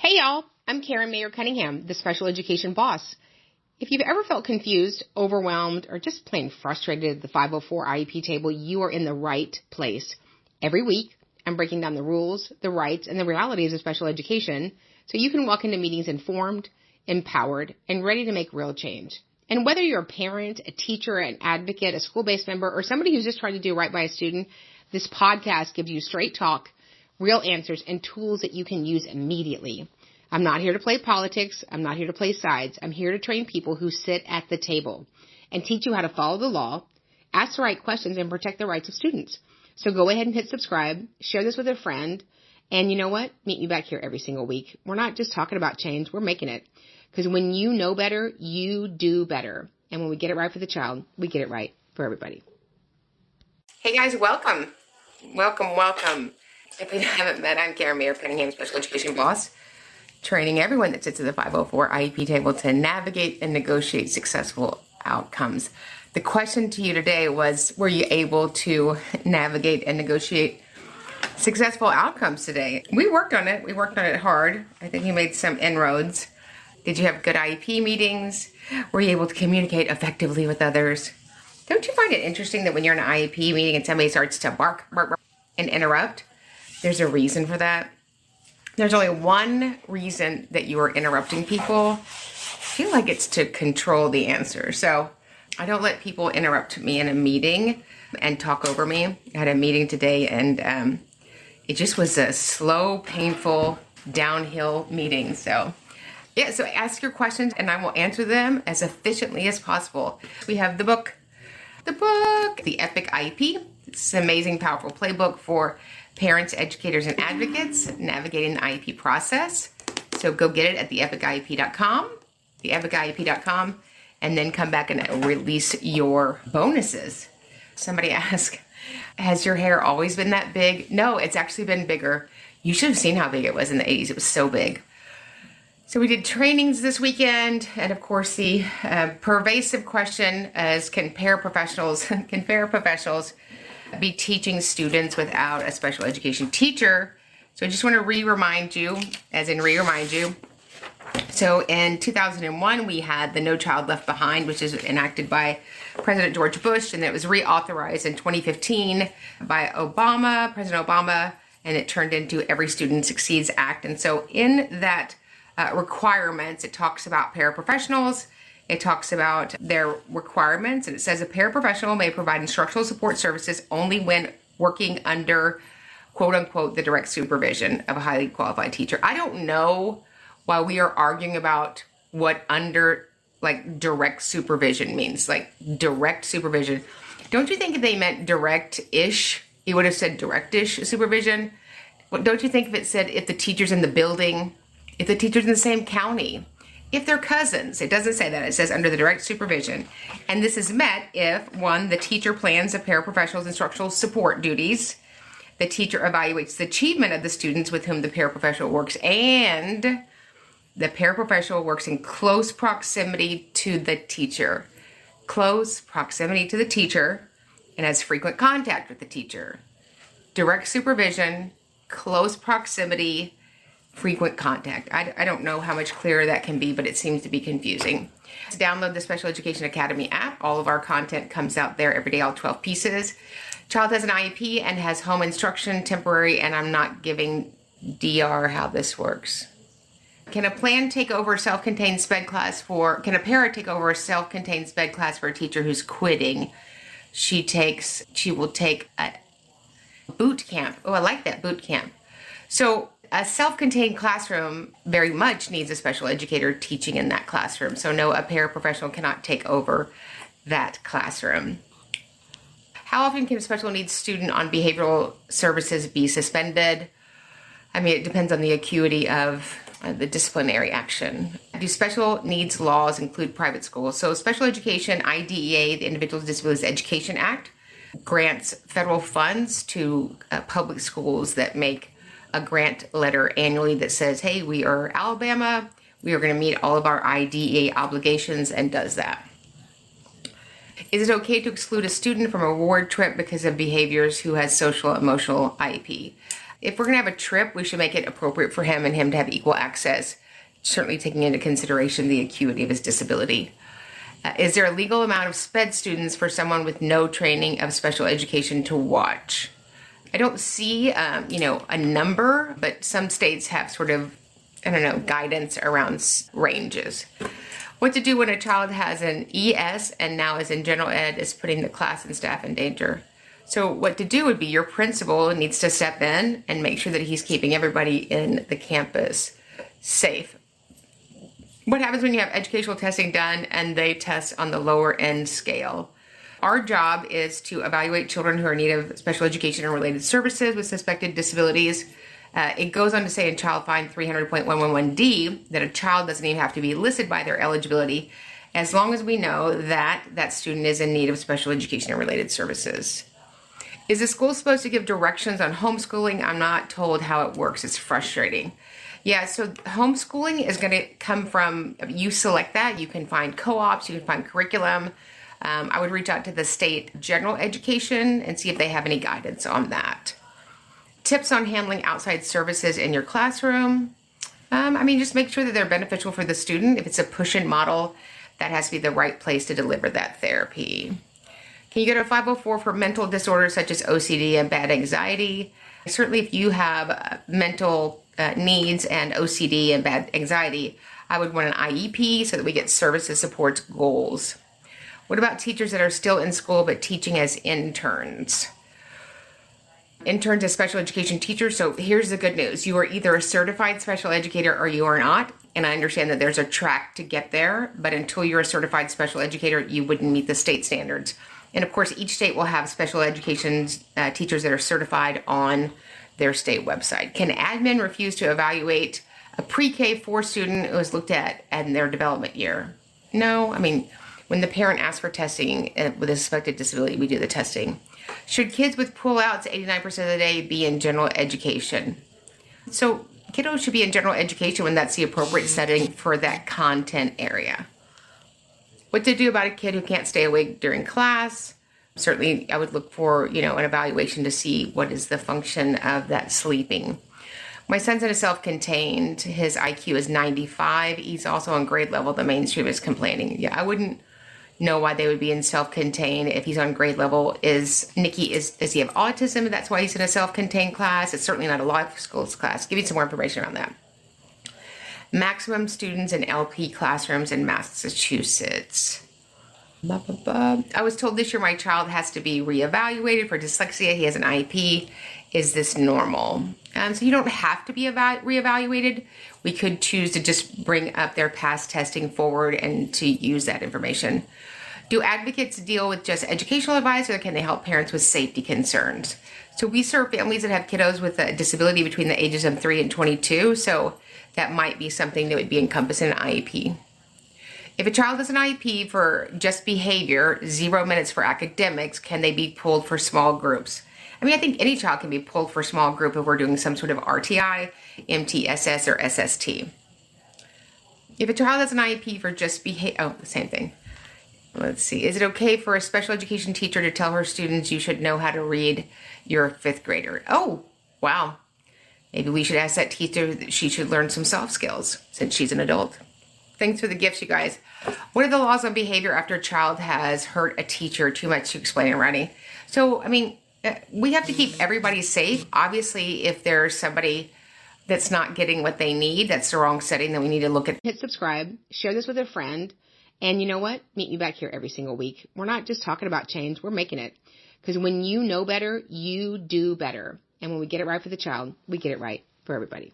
Hey y'all, I'm Karen Mayer Cunningham, the special education boss. If you've ever felt confused, overwhelmed, or just plain frustrated at the 504 IEP table, you are in the right place. Every week, I'm breaking down the rules, the rights, and the realities of special education so you can walk into meetings informed, empowered, and ready to make real change. And whether you're a parent, a teacher, an advocate, a school-based member, or somebody who's just trying to do right by a student, this podcast gives you straight talk, real answers, and tools that you can use immediately. I'm not here to play politics. I'm not here to play sides. I'm here to train people who sit at the table and teach you how to follow the law, ask the right questions, and protect the rights of students. So go ahead and hit subscribe, share this with a friend, and you know what? Meet me back here every single week. We're not just talking about change. We're making it. Because when you know better, you do better. And when we get it right for the child, we get it right for everybody. Hey guys, welcome. Welcome. If you haven't met, I'm Karen Mayer Cunningham, Special Education Boss, training everyone that sits at the 504 IEP table to navigate and negotiate successful outcomes. The question to you today was, were you able to navigate and negotiate successful outcomes today? We worked on it. We worked on it hard. I think you made some inroads. Did you have good IEP meetings? Were you able to communicate effectively with others? Don't you find it interesting that when you're in an IEP meeting and somebody starts to bark and interrupt, there's a reason for that? There's only one reason that you are interrupting people. I feel like it's to control the answer. So I don't let people interrupt me in a meeting and talk over me. I had a meeting today and it just was a slow, painful, downhill meeting. So ask your questions and I will answer them as efficiently as possible. We have the book, The Epic IEP. It's an amazing, powerful playbook for parents, educators, and advocates navigating the IEP process. So go get it at theepic.iep.com, and then come back and release your bonuses. Somebody asked, has your hair always been that big? No, it's actually been bigger. You should have seen how big it was in the 80s. It was so big. So we did trainings this weekend, and of course the pervasive question is, can paraprofessionals be teaching students without a special education teacher? So I just want to remind you. So in 2001, we had the No Child Left Behind, which is enacted by President George Bush, and it was reauthorized in 2015 by President Obama, and it turned into Every Student Succeeds Act. And so in that requirements, it talks about paraprofessionals. It talks about their requirements, and it says a paraprofessional may provide instructional support services only when working under, quote unquote, the direct supervision of a highly qualified teacher. I don't know why we are arguing about what direct supervision means, direct supervision. Don't you think if they meant direct-ish, he would have said direct-ish supervision? Don't you think if it said if the teacher's in the building, if the teacher's in the same county, if they're cousins? It doesn't say that. It says under the direct supervision. And this is met if, one, the teacher plans the paraprofessional's instructional support duties, the teacher evaluates the achievement of the students with whom the paraprofessional works, and the paraprofessional works in close proximity to the teacher. Close proximity to the teacher and has frequent contact with the teacher. Direct supervision, close proximity, frequent contact. I don't know how much clearer that can be, but it seems to be confusing. To download the Special Education Academy app. All of our content comes out there every day, all 12 pieces. Child has an IEP and has home instruction, temporary, and I'm not giving DR how this works. Can a para take over a self-contained sped class for a teacher who's quitting? She will take a boot camp. Oh, I like that, boot camp. So a self-contained classroom very much needs a special educator teaching in that classroom. So no, a paraprofessional cannot take over that classroom. How often can a special needs student on behavioral services be suspended? I mean, it depends on the acuity of the disciplinary action. Do special needs laws include private schools? So special education, IDEA, the Individuals with Disabilities Education Act, grants federal funds to public schools that make a grant letter annually that says, hey, we are Alabama, we are going to meet all of our IDEA obligations, and does that. Is it okay to exclude a student from a reward trip because of behaviors who has social emotional IEP? If we're going to have a trip, we should make it appropriate for him and him to have equal access, certainly taking into consideration the acuity of his disability. Is there a legal amount of SPED students for someone with no training of special education to watch? I don't see, a number, but some states have sort of, guidance around ranges. What to do when a child has an ES and now is in general ed is putting the class and staff in danger. So what to do would be your principal needs to step in and make sure that he's keeping everybody in the campus safe. What happens when you have educational testing done and they test on the lower end scale? Our job is to evaluate children who are in need of special education and related services with suspected disabilities. It goes on to say in Child Fine 300.111D that a child doesn't even have to be listed by their eligibility as long as we know that that student is in need of special education and related services. Is the school supposed to give directions on homeschooling? I'm not told how it works. It's frustrating. Yeah, so homeschooling is going to come from, you select that. You can find co-ops, you can find curriculum. I would reach out to the state general education and see if they have any guidance on that. Tips on handling outside services in your classroom. Just make sure that they're beneficial for the student. If it's a push-in model, that has to be the right place to deliver that therapy. Can you go to 504 for mental disorders such as OCD and bad anxiety? Certainly if you have mental needs and OCD and bad anxiety, I would want an IEP so that we get services, supports, goals. What about teachers that are still in school but teaching as interns? Interns as special education teachers. So here's the good news. You are either a certified special educator or you are not. And I understand that there's a track to get there, but until you're a certified special educator, you wouldn't meet the state standards. And of course, each state will have special education teachers that are certified on their state website. Can admin refuse to evaluate a pre-K 4 student who was looked at in their development year? No, when the parent asks for testing with a suspected disability, we do the testing. Should kids with pullouts 89% of the day be in general education? So kiddos should be in general education when that's the appropriate setting for that content area. What to do about a kid who can't stay awake during class? Certainly, I would look for, an evaluation to see what is the function of that sleeping. My son's in a self-contained. His IQ is 95. He's also on grade level. The mainstream is complaining. Yeah, I wouldn't know why they would be in self-contained if he's on grade level. Does he have autism? That's why he's in a self-contained class. It's certainly not a life skills class. Give me some more information around that. Maximum students in LP classrooms in Massachusetts. I was told this year my child has to be reevaluated for dyslexia. He has an IEP. Is this normal? So you don't have to be reevaluated. We could choose to just bring up their past testing forward and to use that information. Do advocates deal with just educational advice, or can they help parents with safety concerns? So we serve families that have kiddos with a disability between the ages of 3 and 22. So that might be something that would be encompassed in an IEP. If a child has an IEP for just behavior, 0 minutes for academics, can they be pulled for small groups? I think any child can be pulled for a small group if we're doing some sort of RTI, MTSS, or SST. If a child has an IEP for just behavior, the same thing. Let's see. Is it okay for a special education teacher to tell her students you should know how to read your 5th grader? Oh, wow. Maybe we should ask that teacher that she should learn some soft skills since she's an adult. Thanks for the gifts, you guys. What are the laws on behavior after a child has hurt a teacher too much to explain in writing? So, we have to keep everybody safe. Obviously, if there's somebody that's not getting what they need, that's the wrong setting, then we need to look at. Hit subscribe, share this with a friend, and you know what? Meet me back here every single week. We're not just talking about change, we're making it. Because when you know better, you do better. And when we get it right for the child, we get it right for everybody.